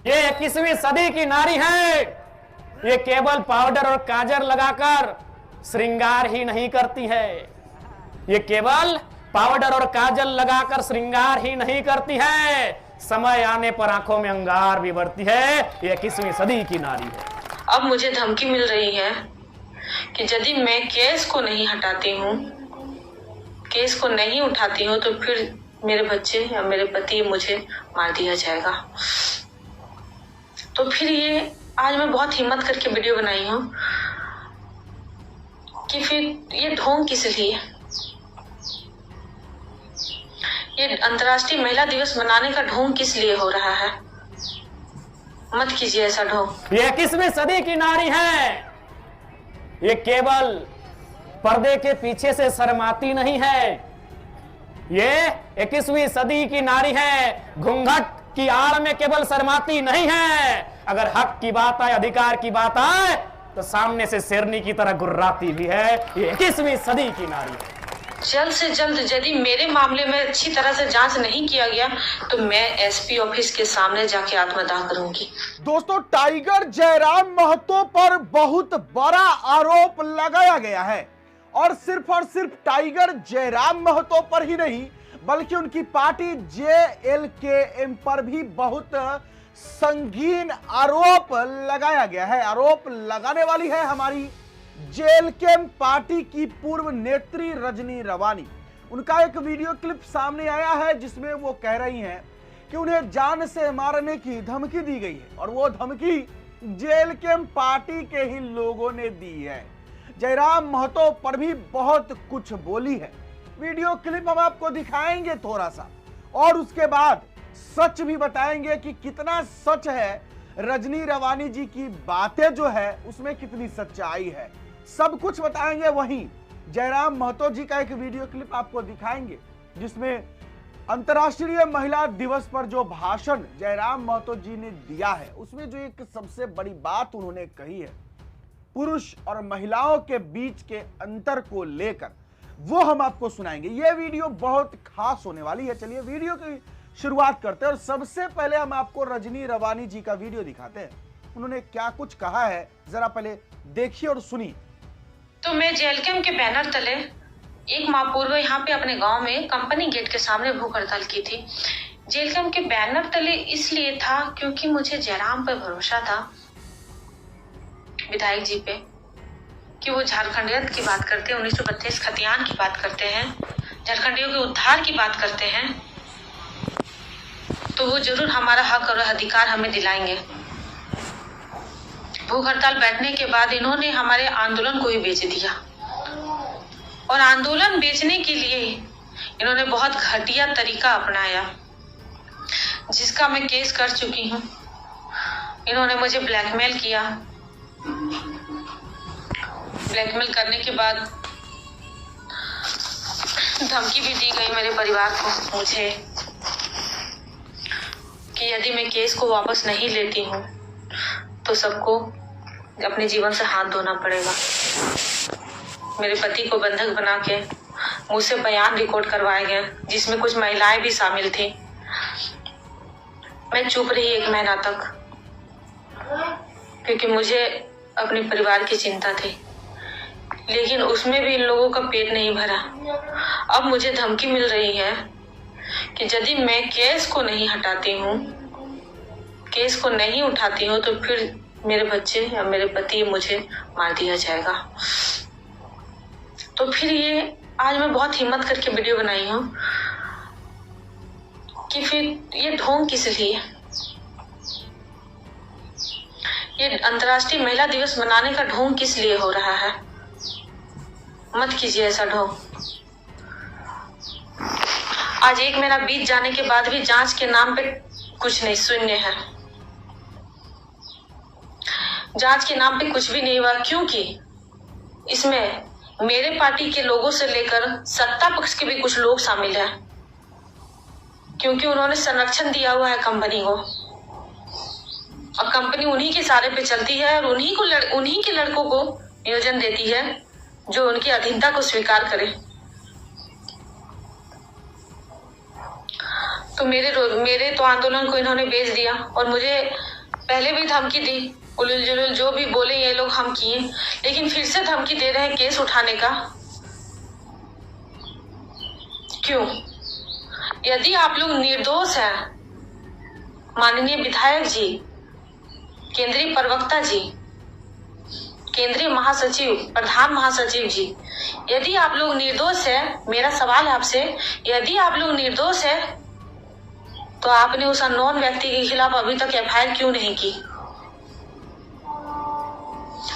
ये 21वीं सदी की नारी है। ये केवल पाउडर और काजल लगाकर श्रृंगार ही नहीं करती है। ये केवल पाउडर और काजल लगाकर श्रृंगार ही नहीं करती है, समय आने पर आंखों में अंगार भी भरती है। ये 21वीं सदी की नारी है। अब मुझे धमकी मिल रही है कि यदि मैं केस को नहीं हटाती हूँ, केस को नहीं उठाती हूँ, तो फिर मेरे बच्चे या मेरे पति मुझे मार दिया जाएगा। तो फिर ये आज मैं बहुत हिम्मत करके वीडियो बनाई हूँ कि फिर ये ढोंग किस लिए, ये अंतर्राष्ट्रीय महिला दिवस मनाने का ढोंग किस लिए हो रहा है। मत कीजिए ऐसा ढोंग। ये 21वीं सदी की नारी है। ये केवल पर्दे के पीछे से शर्माती नहीं है। ये 21वीं सदी की नारी है। घूंघट की आड़ में केवल शर्माती नहीं है। अगर हक की बात आए, अधिकार की बात आए, तो सामने से शेरनी की तरह गुर्राती भी है। ये 21वीं सदी की नारी है। जल्द से जल्द यदि मेरे मामले में अच्छी तरह से जांच नहीं किया गया तो मैं एसपी ऑफिस के सामने जाके आत्मदाह करूंगी। दोस्तों, टाइगर जयराम महतो पर बहुत बड़ा आरोप लगाया गया है और सिर्फ टाइगर जयराम महतो पर ही नहीं बल्कि उनकी पार्टी JLKM पर भी बहुत संगीन आरोप लगाया गया है। आरोप लगाने वाली है हमारी JLKM पार्टी की पूर्व नेत्री रजनी रवानी। उनका एक वीडियो क्लिप सामने आया है जिसमें वो कह रही हैं कि उन्हें जान से मारने की धमकी दी गई है और वो धमकी JLKM पार्टी के ही लोगों ने दी है। जयराम महतो पर भी बहुत कुछ बोली है। वीडियो क्लिप हम आपको दिखाएंगे थोड़ा सा और उसके बाद सच भी बताएंगे कि कितना सच है। रजनी रवानी जी की बातें जो है उसमें कितनी सच्चाई है, सब कुछ बताएंगे। वहीं जयराम महतो जी का एक वीडियो क्लिप आपको दिखाएंगे जिसमें अंतर्राष्ट्रीय महिला दिवस पर जो भाषण जयराम महतो जी ने दिया है उसमें जो एक सबसे बड़ी बात उन्होंने कही है पुरुष और महिलाओं के बीच के अंतर को लेकर, वो हम आपको सुनाएंगे। यह वीडियो बहुत खास होने वाली है। चलिए वीडियो की शुरुआत करते हैं और सबसे पहले हम आपको रजनी रवानी जी का वीडियो दिखाते हैं। उन्होंने क्या कुछ कहा है जरा पहले देखिए और सुनिए। तो मैं JLKM के बैनर तले एक माह पूर्व यहाँ पे अपने गांव में कंपनी गेट के सामने भूख हड़ताल की थी। JLKM के बैनर तले इसलिए था क्योंकि मुझे जयराम पर भरोसा था, विधायक जी पे, कि वो झारखंडियत की बात करते हैं, 1932 खतियान की बात करते हैं, झारखंडियों के उद्धार की बात करते हैं, तो वो जरूर हमारा हक और अधिकार हमें दिलाएंगे। भूख हड़ताल बैठने के बाद इन्होंने हमारे आंदोलन को ही बेच दिया और आंदोलन बेचने के लिए इन्होंने बहुत घटिया तरीका अपनाया जिसका मैं केस कर चुकी हूँ। इन्होंने मुझे ब्लैकमेल किया। ब्लैकमेल करने के बाद धमकी भी दी गई मेरे परिवार को, मुझे, कि यदि मैं केस को वापस नहीं लेती हूँ तो सबको अपने जीवन से हाथ धोना पड़ेगा। मेरे पति को बंधक बना के मुझसे बयान रिकॉर्ड करवाए गए जिसमें कुछ महिलाएं भी शामिल थी। मैं चुप रही 1 महीना तक क्योंकि मुझे अपने परिवार की चिंता थी, लेकिन उसमें भी इन लोगों का पेट नहीं भरा। अब मुझे धमकी मिल रही है कि यदि मैं केस को नहीं हटाती हूँ, केस को नहीं उठाती हूँ, तो फिर मेरे बच्चे या मेरे पति मुझे मार दिया जाएगा। तो फिर ये आज मैं बहुत हिम्मत करके वीडियो बनाई हूँ कि फिर ये ढोंग किस लिए, ये अंतर्राष्ट्रीय महिला दिवस मनाने का ढोंग किस लिए हो रहा है। मत कीजिए ऐसा ढोंग। आज 1 महीना बीत जाने के बाद भी जांच के नाम पे कुछ नहीं, शून्य है। जांच के नाम पे कुछ भी नहीं हुआ क्योंकि इसमें मेरे पार्टी के लोगों से लेकर सत्ता पक्ष के भी कुछ लोग शामिल हैं, क्योंकि उन्होंने संरक्षण दिया हुआ है कंपनी को और कंपनी उन्हीं के सारे पे चलती है और उन्हीं के लड़कों को नियोजन देती है जो उनकी अधीनता को स्वीकार करे। तो मेरे तो आंदोलन को इन्होंने बेच दिया और मुझे पहले भी धमकी दी, उलुल जुलुल जो भी बोले ये लोग हम किए, लेकिन फिर से धमकी दे रहे हैं केस उठाने का। क्यों? यदि आप लोग निर्दोष हैं, माननीय विधायक जी, केंद्रीय प्रवक्ता जी, केंद्रीय महासचिव, प्रधान महासचिव जी, यदि आप लोग निर्दोष है, मेरा सवाल है आपसे, यदि आप लोग निर्दोष है तो आपने उस अननोन व्यक्ति के खिलाफ अभी तक एफआईआर क्यों नहीं की?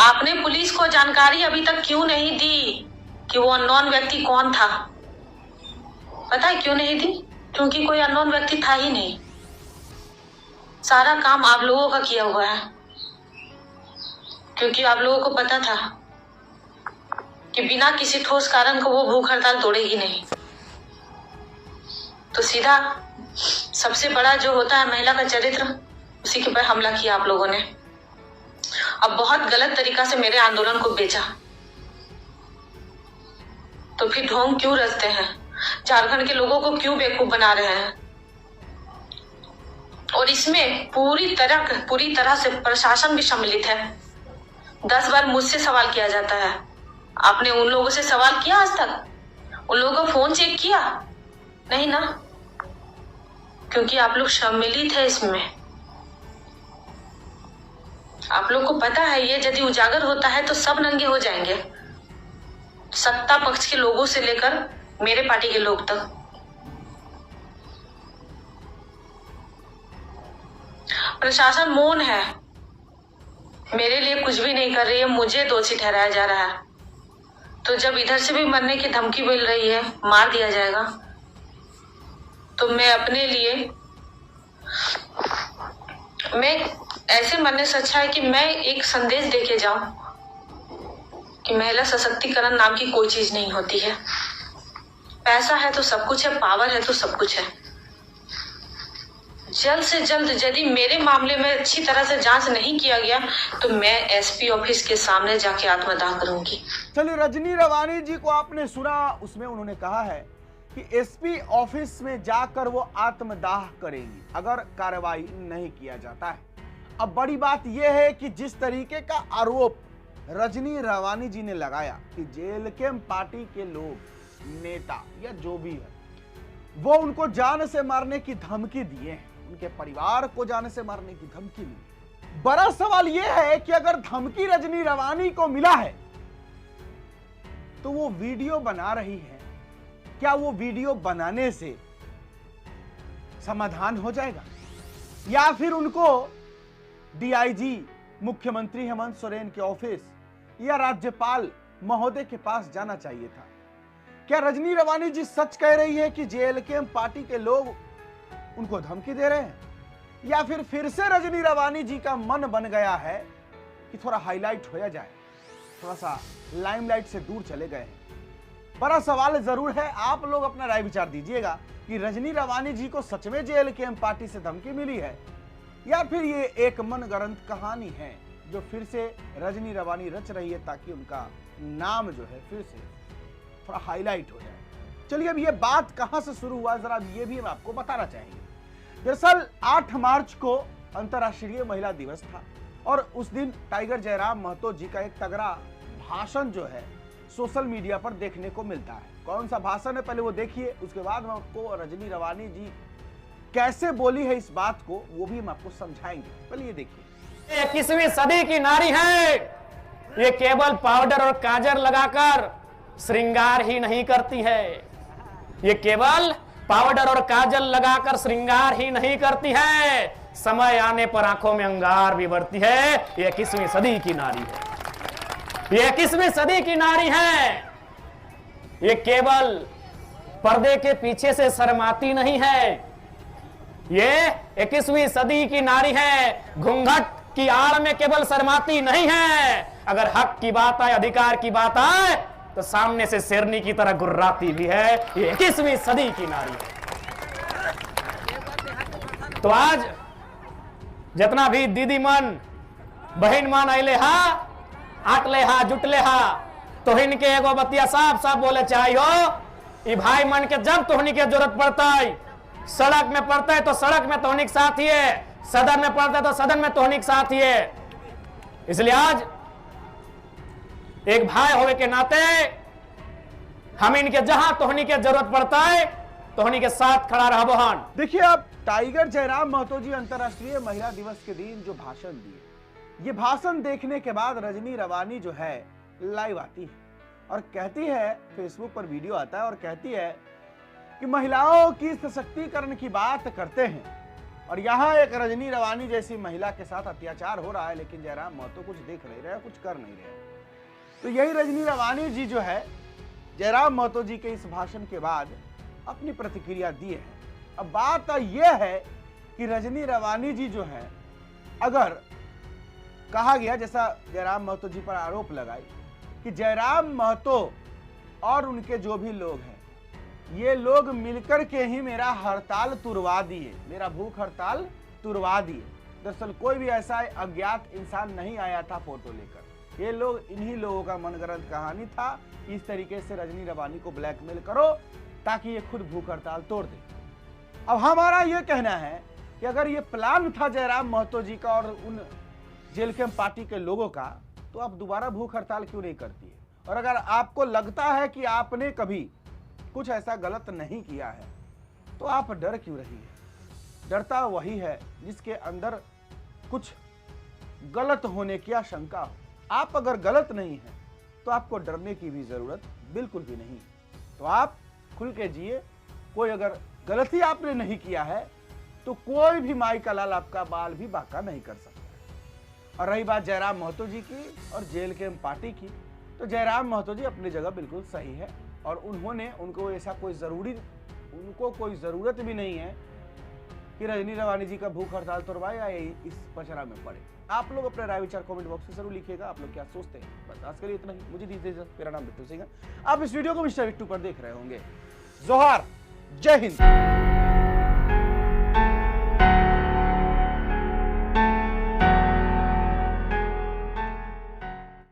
आपने पुलिस को जानकारी अभी तक क्यों नहीं दी कि वो अननोन व्यक्ति कौन था? पता है क्यों नहीं दी? क्योंकि कोई अननोन व्यक्ति था ही नहीं। सारा काम आप लोगों का किया हुआ है, क्योंकि आप लोगों को पता था कि बिना किसी ठोस कारण को वो भूख हड़ताल तोड़ेगी नहीं। तो सीधा सबसे बड़ा जो होता है महिला का चरित्र, उसी के पर हमला किया आप लोगों ने। अब बहुत गलत तरीका से मेरे आंदोलन को बेचा, तो फिर ढोंग क्यों रचते हैं? झारखंड के लोगों को क्यों बेवकूफ बना रहे हैं? और इसमें पूरी तरह से प्रशासन भी सम्मिलित है। 10 बार मुझसे सवाल किया जाता है, आपने उन लोगों से सवाल किया आज तक? उन लोगों का फोन चेक किया? नहीं ना, क्योंकि आप लोग सम्मिलित है इसमें। आप लोग को पता है ये यदि उजागर होता है तो सब नंगे हो जाएंगे, सत्ता पक्ष के लोगों से लेकर मेरे पार्टी के लोग तक। प्रशासन मौन है, मेरे लिए कुछ भी नहीं कर रही है, मुझे दोषी ठहराया जा रहा है। तो जब इधर से भी मरने की धमकी मिल रही है, मार दिया जाएगा, तो मैं अपने लिए, मैं ऐसे मरने से अच्छा है कि मैं एक संदेश देके जाऊं कि महिला सशक्तिकरण नाम की कोई चीज नहीं होती है। पैसा है तो सब कुछ है, पावर है तो सब कुछ है। जल्द से जल्द यदि मेरे मामले में अच्छी तरह से जांच नहीं किया गया तो मैं एसपी ऑफिस के सामने जाके आत्मदाह करूंगी। चलिए, रजनी रवानी जी को आपने सुना, उसमें उन्होंने कहा है कि एसपी ऑफिस में जाकर वो आत्मदाह करेंगी अगर कार्रवाई नहीं किया जाता है। अब बड़ी बात यह है कि जिस तरीके का आरोप रजनी रवानी जी ने लगाया कि जेएलके पार्टी के लोग, नेता या जो भी है, वो उनको जान से मारने की धमकी दिए हैं, उनके परिवार को जान से मारने की धमकी दी। बड़ा सवाल यह है कि अगर धमकी रजनी रवानी को मिला है तो वो वीडियो बना रही है, क्या वो वीडियो बनाने से समाधान हो जाएगा या फिर उनको डीआईजी, मुख्यमंत्री हेमंत सोरेन के ऑफिस या राज्यपाल महोदय के पास जाना चाहिए था? क्या रजनी रवानी जी सच कह रही है कि जेएलके पार्टी के लोग उनको धमकी दे रहे हैं, या फिर से रजनी रवानी जी का मन बन गया है कि थोड़ा हाईलाइट हो जाए, थोड़ा सा लाइमलाइट से दूर चले गए हैं? बड़ा सवाल जरूर है। आप लोग अपना राय विचार दीजिएगा कि रजनी रवानी जी को सच में जेएलके पार्टी से धमकी मिली है या फिर ये एक मनगढ़ंत कहानी है जो फिर से रजनी रवानी रच रही है ताकि उनका नाम जो है फिर से थोड़ा हाईलाइट हो जाए। चलिए, अब ये बात कहां से शुरू हुआ जरा ये भी हम आपको बताना चाहेंगे। दरअसल 8 मार्च को अंतर्राष्ट्रीय महिला दिवस था और उस दिन टाइगर जयराम महतो जी का एक तगड़ा भाषण जो है सोशल मीडिया पर देखने को मिलता है। कौन सा भाषण है पहले वो देखिए, उसके बाद हम आपको रजनी रवानी जी कैसे बोली है इस बात को वो भी हम आपको समझाएंगे। पहले ये देखिए। 21वीं सदी की नारी है, ये केवल पाउडर और काजल लगाकर श्रृंगार ही नहीं करती है, ये केवल पाउडर और काजल लगाकर श्रृंगार ही नहीं करती है, समय आने पर आंखों में अंगार भी भरती है। ये 21वीं सदी की नारी है, ये 21वीं सदी की नारी है। ये केवल पर्दे के पीछे से शर्माती नहीं है, ये 21वीं सदी की नारी है। घूंघट की आड़ में केवल शर्माती नहीं है, अगर हक की बात आए, अधिकार की बात आए तो सामने से शेरनी की तरह गुर्राती भी है। ये 21वीं सदी की नारी है। तो आज जितना भी दीदी मन, बहन मन अले हा, आटले हा, जुटले हा, तो इनके एगो बतिया साफ साफ बोले चाहिए, ई भाई मन के जब तोहनी के जरूरत पड़ता है, सड़क में पड़ता है तो सड़क में तोहनी के साथ ही है, सदन में पढ़ते तो सदन में तोहनी के साथ ही है। इसलिए आज एक भाई होने के नाते हम इनके जहां तोहनी के जरूरत पड़ता है तोहनी के साथ खड़ा रहा बहन। देखिए, अब टाइगर जयराम महतो जी अंतर्राष्ट्रीय महिला दिवस के दिन जो भाषण दिए, ये भाषण देखने के बाद रजनी रवानी जो है लाइव आती है और कहती है, फेसबुक पर वीडियो आता है और कहती है कि महिलाओं की सशक्तिकरण की बात करते हैं और यहाँ एक रजनी रवानी जैसी महिला के साथ अत्याचार हो रहा है, लेकिन जयराम महतो कुछ देख नहीं रहे, कुछ कर नहीं रहे। तो यही रजनी रवानी जी जो है जयराम महतो जी के इस भाषण के बाद अपनी प्रतिक्रिया दी है। अब बात यह है कि रजनी रवानी जी जो है, अगर कहा गया जैसा जयराम महतो जी पर आरोप लगाई कि जयराम महतो और उनके जो भी लोग हैं, ये लोग मिलकर के ही मेरा हड़ताल तुड़वा दिए, मेरा भूख हड़ताल तुड़वा दिए। दरअसल कोई भी ऐसा अज्ञात इंसान नहीं आया था फोटो लेकर, ये लोग इन्हीं लोगों का मनगढ़ंत कहानी था। इस तरीके से रजनी रवानी को ब्लैकमेल करो ताकि ये खुद भूख हड़ताल तोड़ दे। अब हमारा ये कहना है कि अगर ये प्लान था जयराम महतो जी का और उन जेल कैंप पार्टी के लोगों का, तो आप दोबारा भूख हड़ताल क्यों नहीं करती है? और अगर आपको लगता है कि आपने कभी कुछ ऐसा गलत नहीं किया है, तो आप डर क्यों रही है? डरता वही है जिसके अंदर कुछ गलत होने की आशंका हो। आप अगर गलत नहीं है तो आपको डरने की भी जरूरत बिल्कुल भी नहीं। तो आप खुल के जिए। कोई अगर गलती आपने नहीं किया है तो कोई भी माई का लाल आपका बाल भी बांका नहीं कर सकता। और रही बात जयराम महतो जी की और जेल कैंप पार्टी की, तो जयराम महतो जी अपनी जगह बिल्कुल सही है और उनको ऐसा कोई जरूरत भी नहीं है कि रजनी रवानी जी का भूख हड़ताल तोड़वाए या इस पचरा में पड़े। आप लोग अपने राय विचार कमेंट बॉक्स में जरूर लिखिएगा, आप लोग क्या सोचते हैं। बस आज के लिए इतना ही, मुझे दीजिए इजाजत। मेरा नाम बिट्टू सिंह है। आप इस वीडियो को मिस्टर बिट्टू पर देख रहे होंगे। जोहार, जय हिंद।